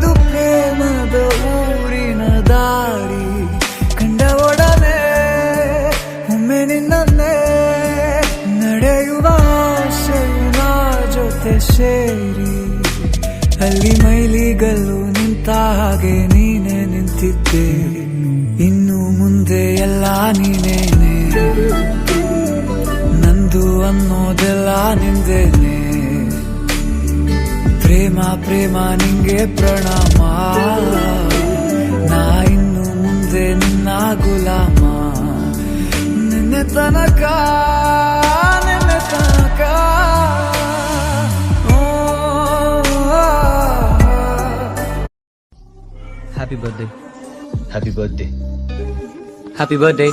ಇದು ಪ್ರೇಮದ ಊರಿನ ದಾರಿ ಕಂಡ ಒಡನೆ ಒಮ್ಮೆ ನಿನ್ನೇ ನಡೆಯುವ ಆಸೆಯ ಜೊತೆ ಸೇರಿ ಅಲ್ಲಿ ಮೈಲಿಗಲ್ಲು ನಿಂತ ಹಾಗೆ ನೀನೆ ನಿಂತಿದ್ದೆ ಇನ್ನು ಮುಂದೆ ಎಲ್ಲ ನೀನೇನೆ ನಂದು ಅನ್ನೋದೆಲ್ಲ ನಿಂದೇನೆ ಪ್ರೇಮ ಪ್ರೇಮ ನಿಂಗೆ ಪ್ರಣಾಮ ನಾ ಇನ್ನು ಮುಂದೆ ನಿನ್ನ ಗುಲಾಮ ನಿನ್ನೆ ತನಕ Happy birthday. Happy birthday. Happy birthday.